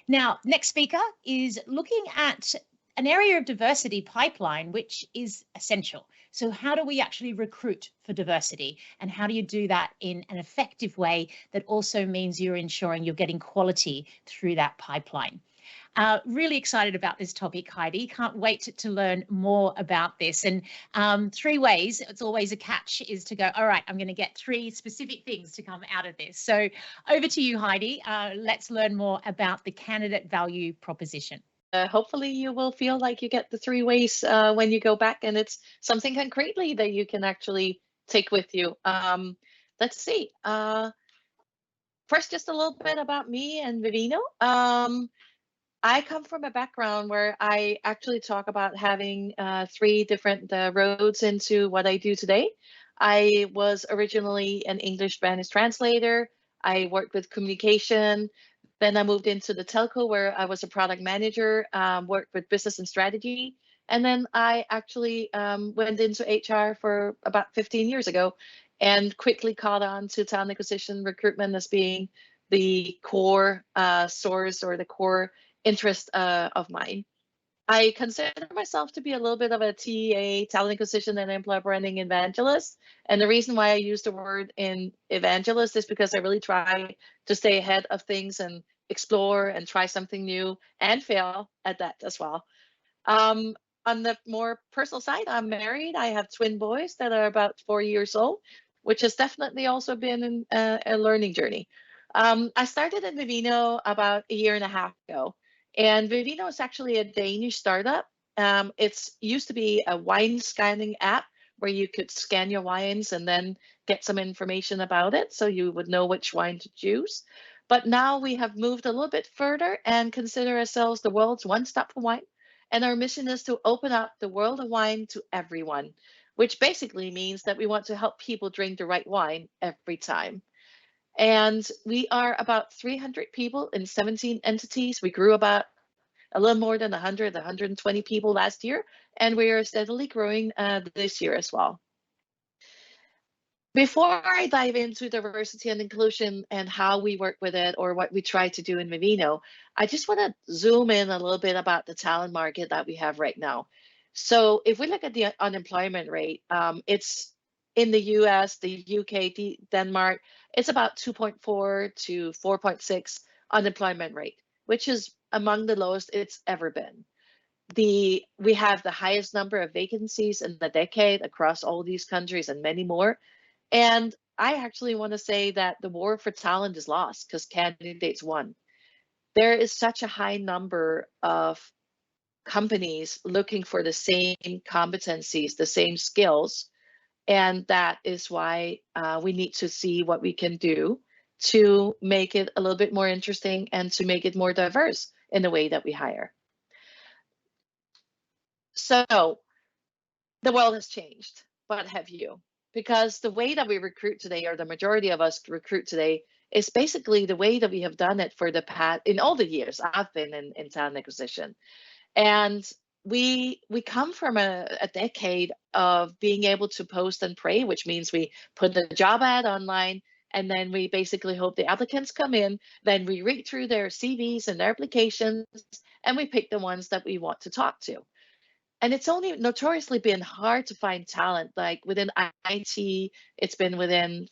Now, next speaker is looking at an area of diversity pipeline, which is essential. So how do we actually recruit for diversity? And how do you do that in an effective way that also means you're ensuring you're getting quality through that pipeline? Really excited about this topic, Heidi. Can't wait to learn more about this. And 3 ways, it's always a catch, is to go, all right, I'm going to get 3 specific things to come out of this. So over to you, Heidi. Let's learn more about the candidate value proposition. Hopefully you will feel like you get the 3 ways when you go back, and it's something concretely that you can actually take with you. Let's see. First, just a little bit about me and Vivino. I come from a background where I actually talk about having 3 different roads into what I do today. I was originally an English Spanish translator. I worked with communication. Then I moved into the telco where I was a product manager, worked with business and strategy. And then I actually went into HR for about 15 years ago and quickly caught on to talent acquisition recruitment as being the core source or the core interest of mine. I consider myself to be a little bit of a TA, talent acquisition and employer branding evangelist. And the reason why I use the word in evangelist is because I really try to stay ahead of things and explore and try something new and fail at that as well. Um, on the more personal side, I'm married. I have twin boys that are about 4 years old, which has definitely also been a learning journey. I started in Vivino about a year and a half ago. And Vivino is actually a Danish startup. It's used to be a wine scanning app where you could scan your wines and then get some information about it so you would know which wine to choose. But now we have moved a little bit further and consider ourselves the world's one-stop for wine. And our mission is to open up the world of wine to everyone, which basically means that we want to help people drink the right wine every time. And we are about 300 people in 17 entities. We grew about a little more than 100, 120 people last year, and we are steadily growing this year as well. Before I dive into diversity and inclusion and how we work with it or what we try to do in Vivino, I just want to zoom in a little bit about the talent market that we have right now. So if we look at the unemployment rate, it's in the US, the UK, Denmark, it's about 2.4 to 4.6 unemployment rate, which is among the lowest it's ever been. We have the highest number of vacancies in the decade across all these countries and many more. And I actually want to say that the war for talent is lost because candidates won. There is such a high number of companies looking for the same competencies, the same skills. And that is why we need to see what we can do to make it a little bit more interesting and to make it more diverse in the way that we hire. So the world has changed, but have you? Because the way that we recruit today, or the majority of us recruit today, is basically the way that we have done it for the past, in all the years I've been in talent acquisition. And we come from a decade of being able to post and pray, which means we put the job ad online and then we basically hope the applicants come in, then we read through their CVs and their applications and we pick the ones that we want to talk to. And it's only notoriously been hard to find talent, like within IT, it's been within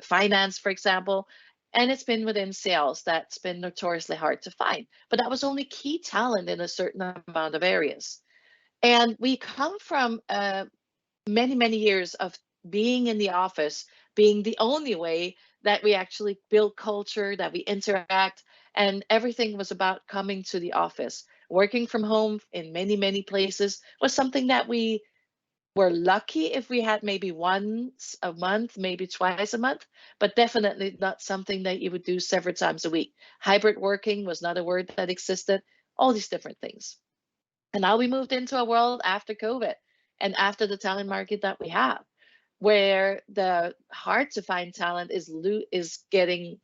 finance, for example, and it's been within sales that's been notoriously hard to find. But that was only key talent in a certain amount of areas. And we come from many, many years of being in the office, being the only way that we actually build culture, that we interact, and everything was about coming to the office. Working from home in many, many places was something that we were lucky if we had maybe once a month, maybe twice a month, but definitely not something that you would do several times a week. Hybrid working was not a word that existed, all these different things. And now we moved into a world after COVID and after the talent market that we have, where the hard to find talent is getting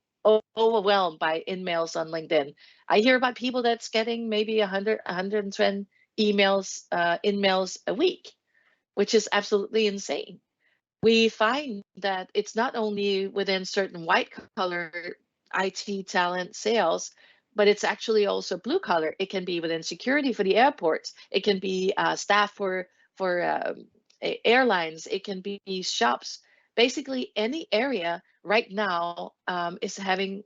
overwhelmed by emails on LinkedIn. I hear about people that's getting maybe 100, 110 emails a week, which is absolutely insane. We find that it's not only within certain white collar IT talent sales, but it's actually also blue collar. It can be within security for the airports. It can be staff for airlines. It can be shops. Basically, any area right now is having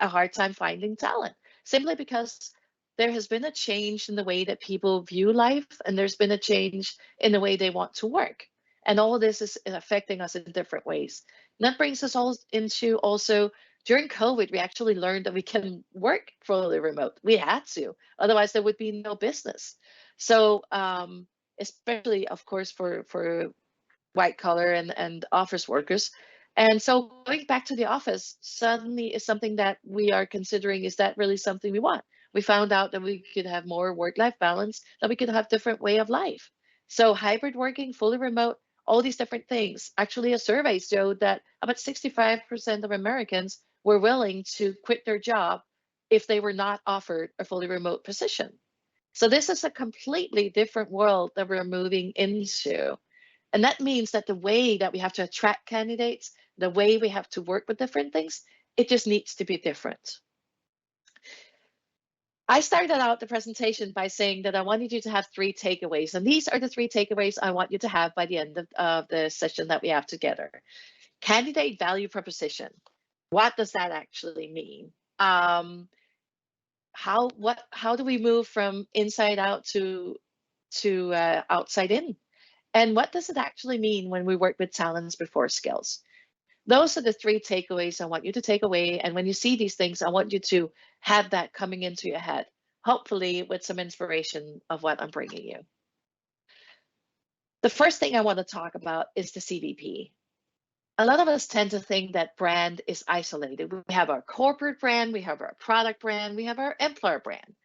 a hard time finding talent, simply because there has been a change in the way that people view life, and there's been a change in the way they want to work. And all of this is affecting us in different ways. And that brings us all into also during COVID, we actually learned that we can work fully remote. We had to, otherwise there would be no business. So especially, of course, for white collar and office workers. And so going back to the office suddenly is something that we are considering. Is that really something we want? We found out that we could have more work-life balance, that we could have different way of life. So hybrid working, fully remote, all these different things. Actually, a survey showed that about 65% of Americans were willing to quit their job if they were not offered a fully remote position. So this is a completely different world that we're moving into. And that means that the way that we have to attract candidates, the way we have to work with different things, it just needs to be different. I started out the presentation by saying that I wanted you to have 3 takeaways. And these are the 3 takeaways I want you to have by the end of the session that we have together. Candidate value proposition. What does that actually mean? How do we move from inside out to outside in? And what does it actually mean when we work with talents before skills? Those are the 3 takeaways I want you to take away. And when you see these things, I want you to have that coming into your head, hopefully with some inspiration of what I'm bringing you. The first thing I want to talk about is the CVP. A lot of us tend to think that brand is isolated. We have our corporate brand, we have our product brand, we have our employer brand.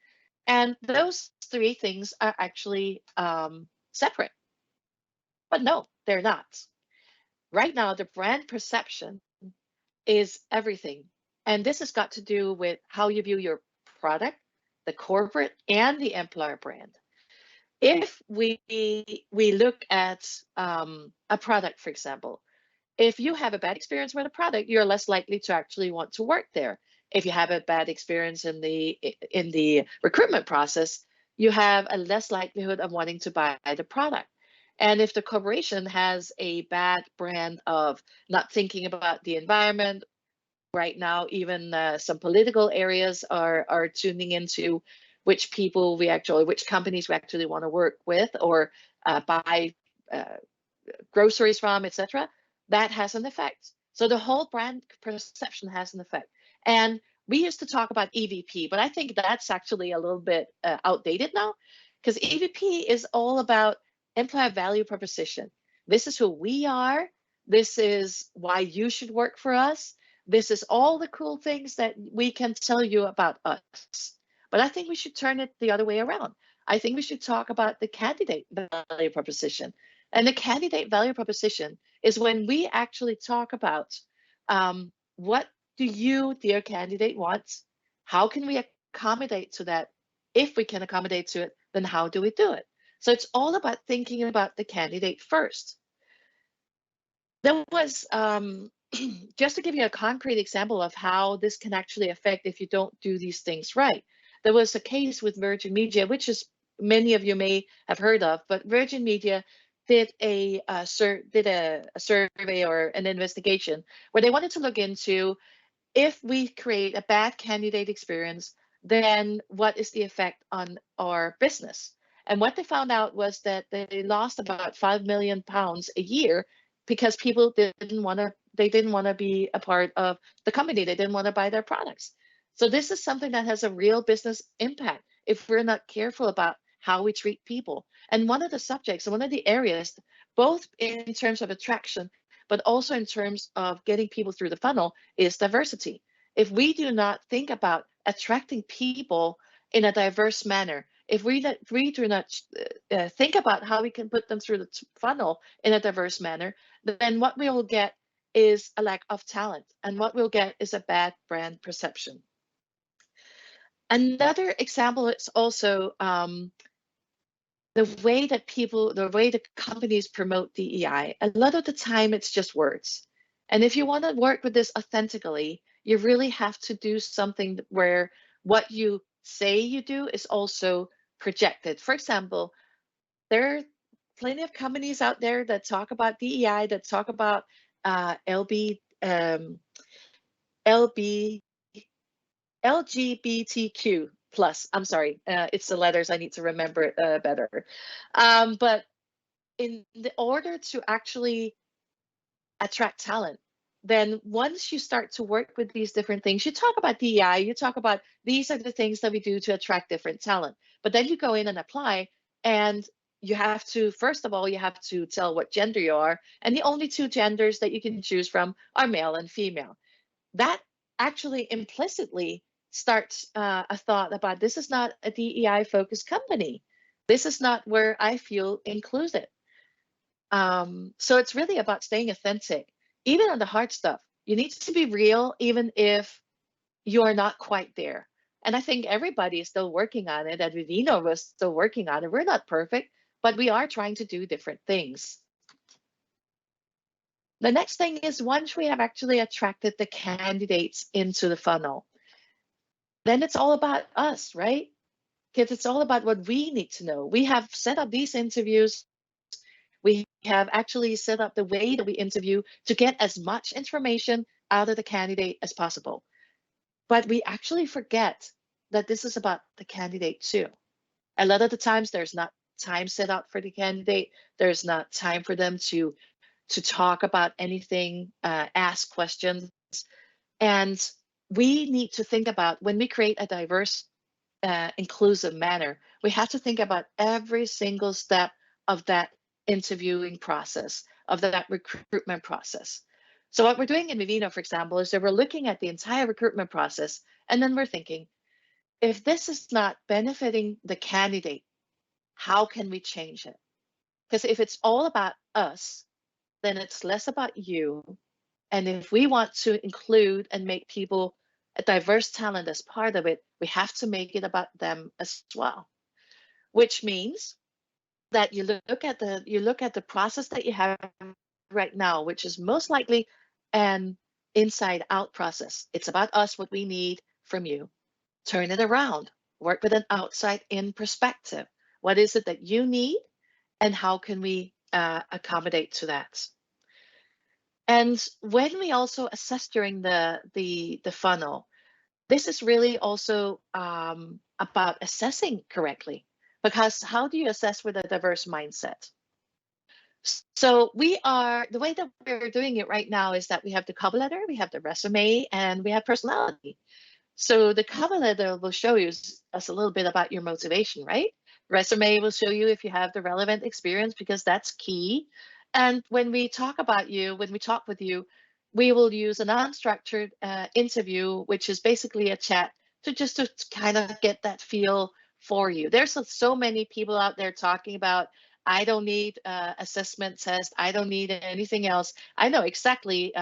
And those 3 things are actually separate. But no, they're not. Right now, the brand perception is everything. And this has got to do with how you view your product, the corporate, and the employer brand. If we look at a product, for example, if you have a bad experience with a product, you're less likely to actually want to work there. If you have a bad experience in the recruitment process, you have a less likelihood of wanting to buy the product. And if the corporation has a bad brand of not thinking about the environment, right now, even some political areas are tuning into which companies we actually want to work with or buy groceries from, etc. That has an effect. So the whole brand perception has an effect. And we used to talk about EVP, but I think that's actually a little bit outdated now, because EVP is all about employer value proposition. This is who we are. This is why you should work for us. This is all the cool things that we can tell you about us. But I think we should turn it the other way around. I think we should talk about the candidate value proposition. And the candidate value proposition is when we actually talk about what do you, dear candidate, want? How can we accommodate to that? If we can accommodate to it, then how do we do it? So it's all about thinking about the candidate first. There was, just to give you a concrete example of how this can actually affect if you don't do these things right. There was a case with Virgin Media, which is many of you may have heard of, but Virgin Media did a survey or an investigation where they wanted to look into, if we create a bad candidate experience, then what is the effect on our business? And what they found out was that they lost about £5 million a year because people didn't want to be a part of the company. They didn't want to buy their products. So this is something that has a real business impact if we're not careful about how we treat people. And one of the subjects, one of the areas, both in terms of attraction, but also in terms of getting people through the funnel, is diversity. If we do not think about attracting people in a diverse manner, if we do not think about how we can put them through the funnel in a diverse manner, then what we will get is a lack of talent. And what we'll get is a bad brand perception. Another example is also the way the companies promote DEI. A lot of the time it's just words. And if you want to work with this authentically, you really have to do something where what you say you do is also projected. For example, there are plenty of companies out there that talk about DEI, that talk about LB, LGBTQ plus. I'm sorry, it's the letters. I need to remember it better. But in the order to actually attract talent, then once you start to work with these different things, you talk about DEI, you talk about these are the things that we do to attract different talent. But then you go in and apply, and you have to, first of all, you have to tell what gender you are. And the only two genders that you can choose from are male and female. That actually implicitly starts a thought about, this is not a DEI focused company. This is not where I feel included. So it's really about staying authentic, even on the hard stuff. You need to be real, even if you are not quite there. And I think everybody is still working on it. And Vivino was still working on it. We're not perfect, but we are trying to do different things. The next thing is, once we have actually attracted the candidates into the funnel, then it's all about us, right? Because it's all about what we need to know. We have set up these interviews. We have actually set up the way that we interview to get as much information out of the candidate as possible. But we actually forget that this is about the candidate too. A lot of the times there's not time set out for the candidate. There's not time for them to talk about anything, ask questions. And we need to think about, when we create a diverse, inclusive manner, we have to think about every single step of that interviewing process, of that recruitment process. So what we're doing in Vivino, for example, is that we're looking at the entire recruitment process, and then we're thinking, if this is not benefiting the candidate, how can we change it? Because if it's all about us, then it's less about you. And if we want to include and make people a diverse talent as part of it, we have to make it about them as well. Which means that you look at the process that you have right now, which is most likely an inside out process. It's about us, what we need from you. Turn it around, work with an outside in perspective. What is it that you need, and how can we accommodate to that? And when we also assess during the funnel, this is really also about assessing correctly, because how do you assess with a diverse mindset? So the way that we're doing it right now is that we have the cover letter, we have the resume, and we have personality. So the cover letter will show you us a little bit about your motivation, right? Resume will show you if you have the relevant experience, because that's key. And when we talk about you, when we talk with you, we will use an unstructured interview, which is basically a chat to kind of get that feel for you. There's so many people out there talking about, I don't need assessment test, I don't need anything else. I know exactly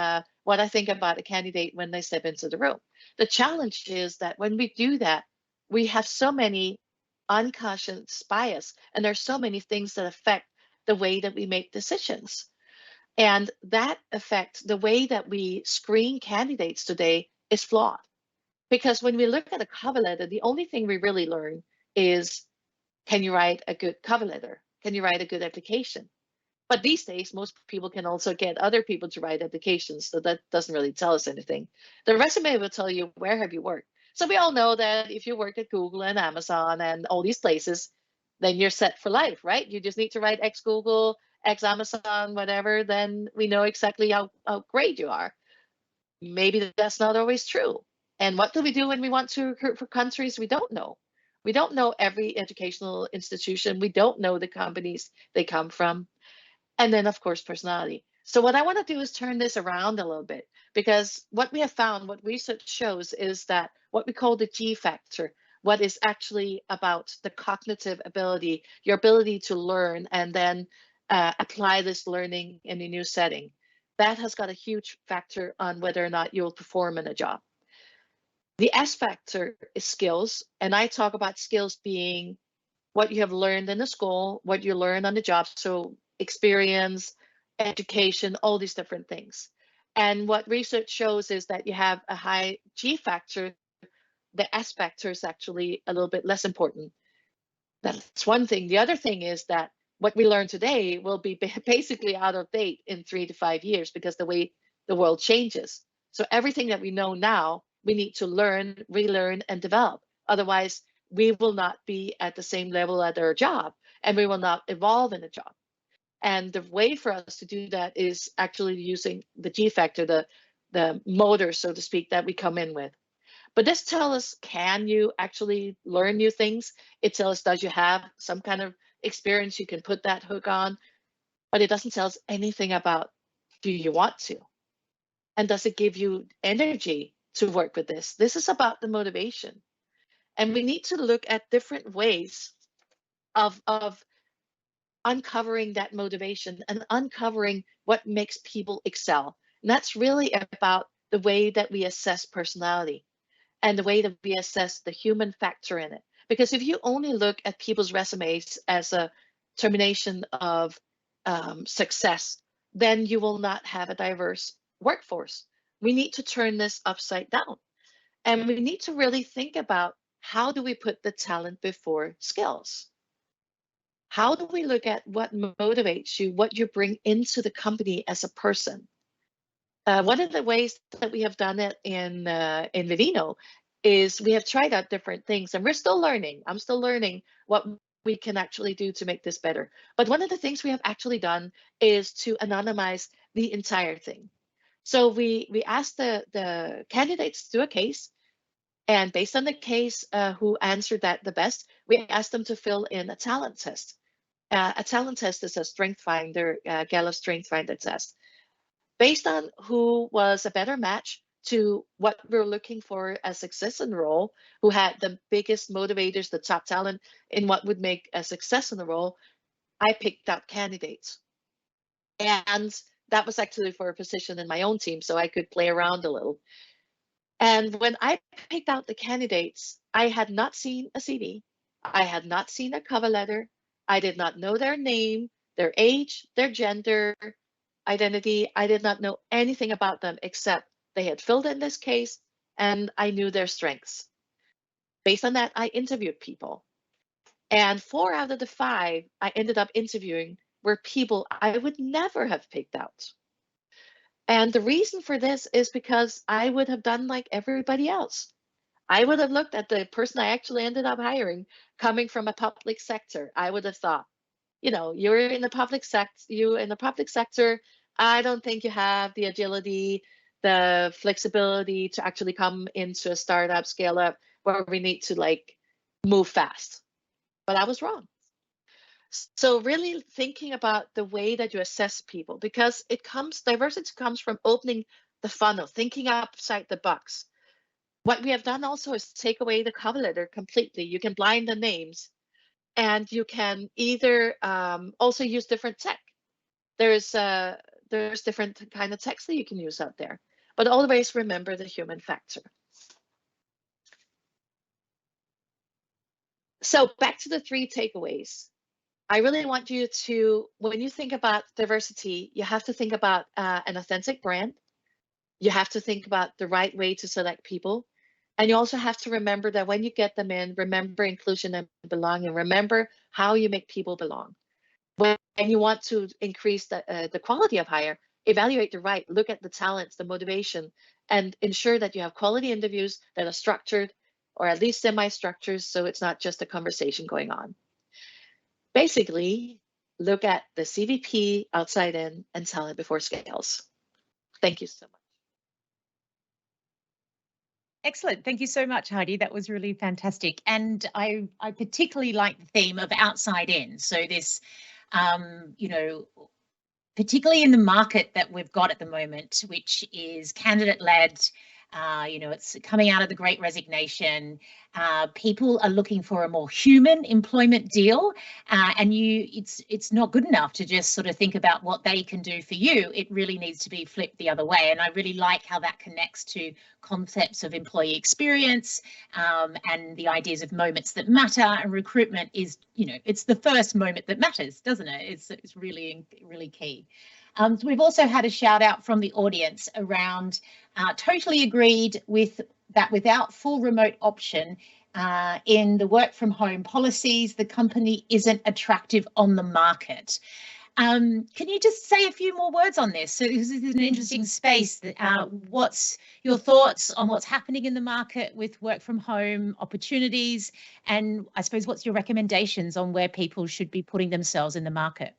what I think about a candidate when they step into the room. The challenge is that when we do that, we have so many unconscious bias, and there's so many things that affect the way that we make decisions. And that affects the way that we screen candidates today is flawed. Because when we look at a cover letter, the only thing we really learn is, can you write a good cover letter? Can you write a good application? But these days, most people can also get other people to write applications, so that doesn't really tell us anything. The resume will tell you, where have you worked? So we all know that if you work at Google and Amazon and all these places, then you're set for life, right? You just need to write ex-Google, ex-Amazon, whatever, then we know exactly how great you are. Maybe that's not always true. And what do we do when we want to recruit for countries we don't know? We don't know every educational institution. We don't know the companies they come from. And then, of course, personality. So what I want to do is turn this around a little bit, because what we have found, what research shows, is that what we call the G factor, what is actually about the cognitive ability, your ability to learn and then apply this learning in a new setting, that has got a huge factor on whether or not you'll perform in a job. The S factor is skills, and I talk about skills being what you have learned in the school, what you learn on the job, so experience, education, all these different things. And what research shows is that you have a high G factor the S factor is actually a little bit less important. That's one thing. The other thing is that what we learn today will be basically out of date in 3 to 5 years because the way the world changes. So everything that we know now, we need to learn, relearn, and develop. Otherwise, we will not be at the same level at our job, and we will not evolve in a job. And the way for us to do that is actually using the G factor, the motor, so to speak, that we come in with. But this tells us, can you actually learn new things? It tells us, does you have some kind of experience you can put that hook on? But it doesn't tell us anything about, do you want to? And does it give you energy to work with this? This is about the motivation. And we need to look at different ways of uncovering that motivation and uncovering what makes people excel. And that's really about the way that we assess personality and the way that we assess the human factor in it. Because if you only look at people's resumes as a termination of success, then you will not have a diverse workforce. We need to turn this upside down. And we need to really think about, how do we put the talent before skills? How do we look at what motivates you, what you bring into the company as a person? One of the ways that we have done it in Vivino is we have tried out different things, and we're still learning. I'm still learning what we can actually do to make this better. But one of the things we have actually done is to anonymize the entire thing. So we asked the candidates to do a case, and based on the case, who answered that the best, we asked them to fill in a talent test. A talent test is a strength finder, Gallup strength finder test. Based on who was a better match to what we're looking for as success in the role, who had the biggest motivators, the top talent in what would make a success in the role, I picked out candidates. And that was actually for a position in my own team, so I could play around a little. And when I picked out the candidates, I had not seen a CV. I had not seen a cover letter. I did not know their name, their age, their gender, identity. I did not know anything about them except they had filled in this case and I knew their strengths. Based on that, I interviewed people. And 4 out of the 5 I ended up interviewing were people I would never have picked out. And the reason for this is because I would have done like everybody else. I would have looked at the person I actually ended up hiring coming from a public sector. I would have thought, you're in the public sector, I don't think you have the agility, the flexibility to actually come into a startup, scale up, where we need to move fast. But I was wrong. So really thinking about the way that you assess people, because diversity comes from opening the funnel, thinking outside the box. What we have done also is take away the cover letter completely. You can blind the names, and you can either also use different tech. There's different kind of text that you can use out there, but always remember the human factor. So back to the 3 takeaways. I really want you to, when you think about diversity, you have to think about an authentic brand. You have to think about the right way to select people. And you also have to remember that when you get them in, remember inclusion and belonging. Remember how you make people belong. When you want to increase the quality of hire, evaluate the right, look at the talents, the motivation, and ensure that you have quality interviews that are structured, or at least semi-structured, so it's not just a conversation going on. Basically, look at the CVP, outside in, and talent before scales. Thank you so much. Excellent. Thank you so much, Heidi. That was really fantastic. And I particularly like the theme of outside in. So this, particularly in the market that we've got at the moment, which is candidate-led, it's coming out of the Great Resignation. People are looking for a more human employment deal, and it's not good enough to just sort of think about what they can do for you. It really needs to be flipped the other way. And I really like how that connects to concepts of employee experience and the ideas of moments that matter. And recruitment is, it's the first moment that matters, doesn't it? It's really, really key. So we've also had a shout out from the audience around totally agreed with that without full remote option in the work from home policies, the company isn't attractive on the market. Can you just say a few more words on this? So this is an interesting space. What's your thoughts on what's happening in the market with work from home opportunities? And I suppose what's your recommendations on where people should be putting themselves in the market?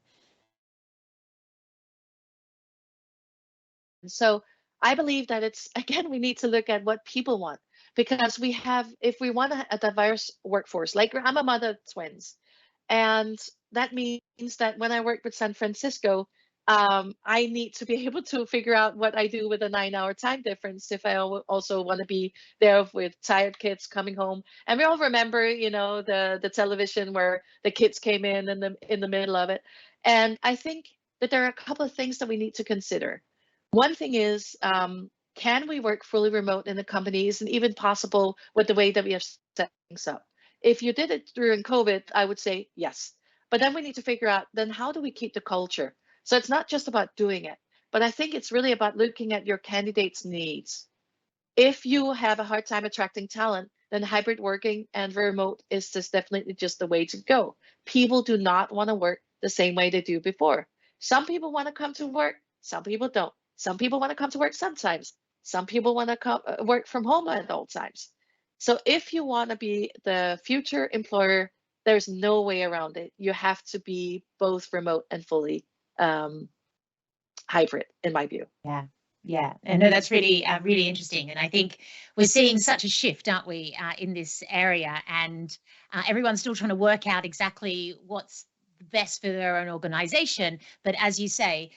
So I believe that it's, again, we need to look at what people want, because we have, if we want a diverse workforce, like I'm a mother of twins, and that means that when I work with San Francisco, I need to be able to figure out what I do with a 9-hour time difference if I also want to be there with tired kids coming home. And we all remember, you know, the television where the kids came in the middle of it. And I think that there are a couple of things that we need to consider. One thing is, can we work fully remote in the companies, and even possible with the way that we have set things up? If you did it during COVID, I would say yes. But then we need to figure out, then how do we keep the culture? So it's not just about doing it, but I think it's really about looking at your candidates' needs. If you have a hard time attracting talent, then hybrid working and remote is just definitely just the way to go. People do not want to work the same way they do before. Some people want to come to work, some people don't. Some people want to come to work sometimes. Some people want to work from home at all times. So if you want to be the future employer, there's no way around it. You have to be both remote and fully hybrid, in my view. Yeah, and no, that's really, really interesting. And I think we're seeing such a shift, aren't we, in this area, and everyone's still trying to work out exactly what's best for their own organization. But as you say,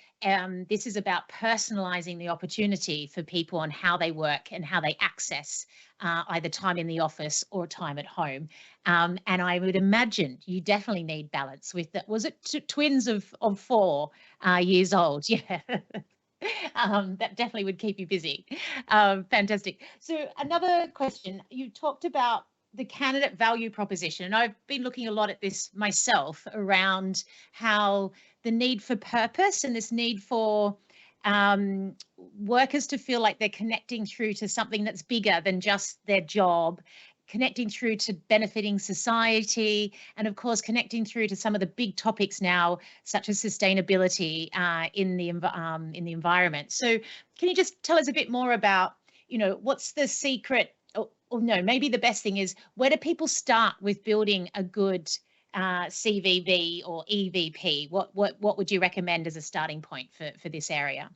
this is about personalizing the opportunity for people on how they work and how they access either time in the office or time at home. And I would imagine you definitely need balance with that. Was it twins of 4 years old? Yeah. That definitely would keep you busy. Fantastic. So another question, you talked about the candidate value proposition, and I've been looking a lot at this myself around how the need for purpose and this need for workers to feel like they're connecting through to something that's bigger than just their job, connecting through to benefiting society, and of course connecting through to some of the big topics now, such as sustainability in the environment. So can you just tell us a bit more about, you know, what's the secret? Or no, maybe the best thing is, where do people start with building a good CVV or EVP? What would you recommend as a starting point for this area?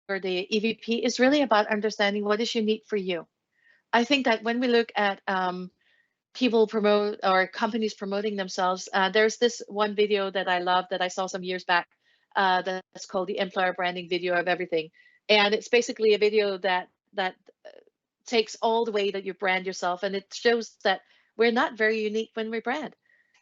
For the EVP is really about understanding what is unique for you. I think that when we look at people promote or companies promoting themselves, there's this one video that I love that I saw some years back that's called the employer branding video of everything. And it's basically a video that takes all the way that you brand yourself, and it shows that we're not very unique when we brand.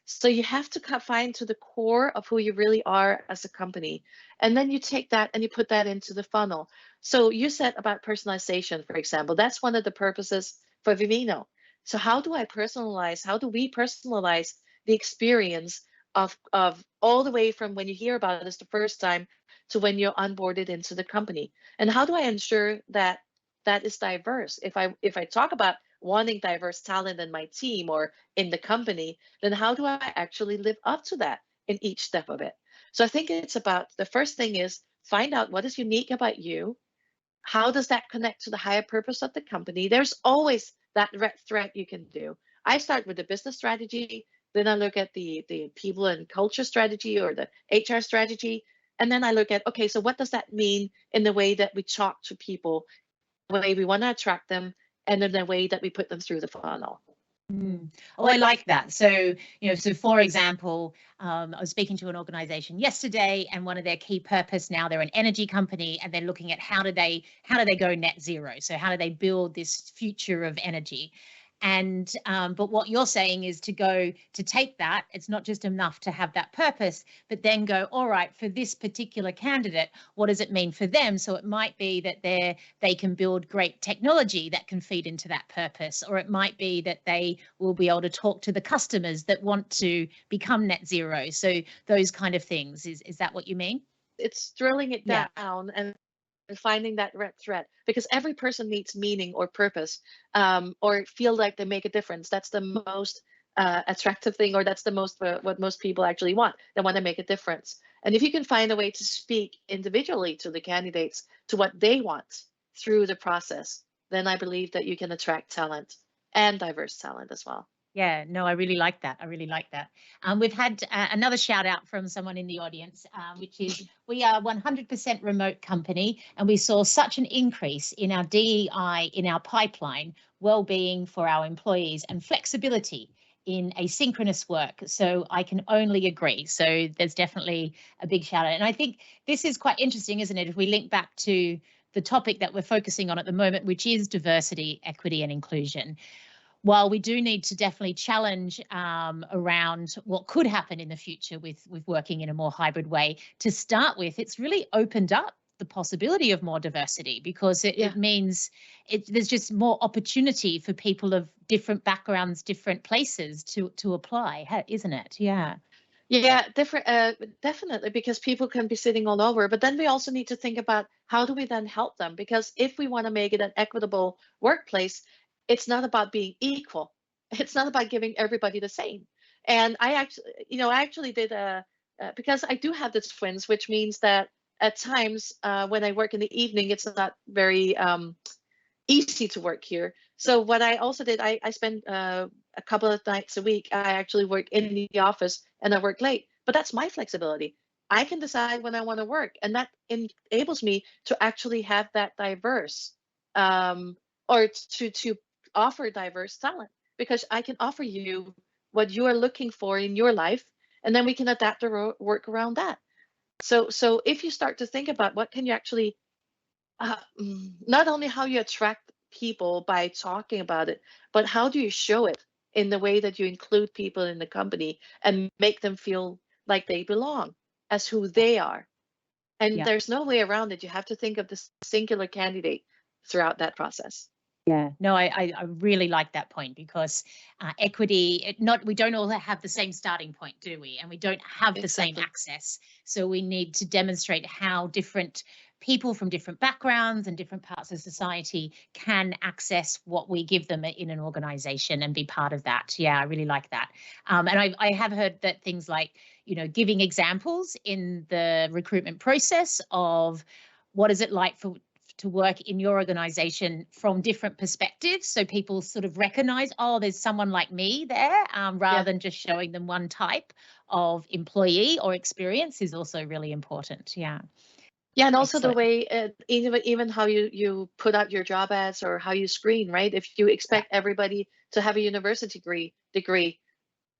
So you have to find to the core of who you really are as a company. And then you take that and you put that into the funnel. So you said about personalization, for example, that's one of the purposes for Vivino. So how do we personalize the experience of all the way from when you hear about us the first time to when you're onboarded into the company? And how do I ensure that that is diverse? If I talk about wanting diverse talent in my team or in the company, then how do I actually live up to that in each step of it? So I think it's about, the first thing is find out what is unique about you. How does that connect to the higher purpose of the company? There's always that red thread you can do. I start with the business strategy, then I look at the people and culture strategy or the HR strategy, and then I look at, okay, so what does that mean in the way that we talk to people, the way we want to attract them, and in the way that we put them through the funnel. Oh, I like that. So, you know, so for example, I was speaking to an organization yesterday, and one of their key purpose now, they're an energy company, and they're looking at how do they go net zero? So how do they build this future of energy? And but what you're saying is to take that, it's not just enough to have that purpose, but then go, all right, for this particular candidate, what does it mean for them? So it might be that they can build great technology that can feed into that purpose, or it might be that they will be able to talk to the customers that want to become net zero. So those kind of things, is that what you mean? it's drilling it Yeah. down and finding that red thread, because every person needs meaning or purpose, or feel like they make a difference. That's the most attractive thing, or that's the most what most people actually want. They want to make a difference. And if you can find a way to speak individually to the candidates to what they want through the process, then I believe that you can attract talent, and diverse talent as well. Yeah, no, I really like that. I really like that. We've had another shout out from someone in the audience, which is we are 100% remote company, and we saw such an increase in our DEI in our pipeline, well-being for our employees, and flexibility in asynchronous work. So I can only agree. So there's definitely a big shout out. And I think this is quite interesting, isn't it? If we link back to the topic that we're focusing on at the moment, which is diversity, equity, and inclusion. While we do need to definitely challenge around what could happen in the future with working in a more hybrid way, to start with, it's really opened up the possibility of more diversity, because it means there's just more opportunity for people of different backgrounds, different places to apply, isn't it? Yeah. Yeah, different, definitely, because people can be sitting all over. But then we also need to think about how do we then help them? Because if we want to make it an equitable workplace, it's not about being equal. It's not about giving everybody the same. And I actually did because I do have the twins, which means that at times when I work in the evening, it's not very easy to work here. So what I also did, I spent a couple of nights a week, I actually work in the office and I work late. But that's my flexibility. I can decide when I want to work, and that enables me to actually have that diverse, or to offer diverse talent, because I can offer you what you are looking for in your life, and then we can adapt the work around that. So if you start to think about what can you actually not only how you attract people by talking about it, but how do you show it in the way that you include people in the company and make them feel like they belong as who they are. And Yeah. there's no way around it. You have to think of the singular candidate throughout that process. Yeah, no, I really like that point, because equity, we don't all have the same starting point, do we? And we don't have the same Exactly. access. So we need to demonstrate how different people from different backgrounds and different parts of society can access what we give them in an organization and be part of that. Yeah, I really like that. And I have heard that things like, giving examples in the recruitment process of what is it like to work in your organization from different perspectives, so people sort of recognize, oh, there's someone like me there, rather than just showing them one type of employee or experience, is also really important. Yeah. Yeah, and also the Excellent. way even how you put out your job ads or how you screen, right? If you Yeah. expect everybody to have a university degree,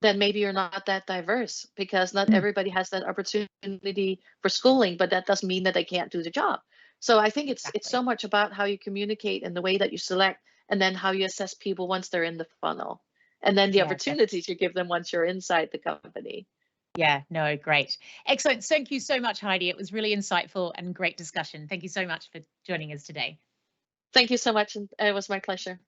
then maybe you're not that diverse, because not Mm, everybody has that opportunity for schooling, but that doesn't mean that they can't do the job. So I think it's exactly. so much about how you communicate and the way that you select, and then how you assess people once they're in the funnel, and then the Yeah, definitely. opportunities you give them once you're inside the company. Yeah, no, great. Excellent. Thank you so much, Heidi. It was really insightful and great discussion. Thank you so much for joining us today. Thank you so much, and it was my pleasure.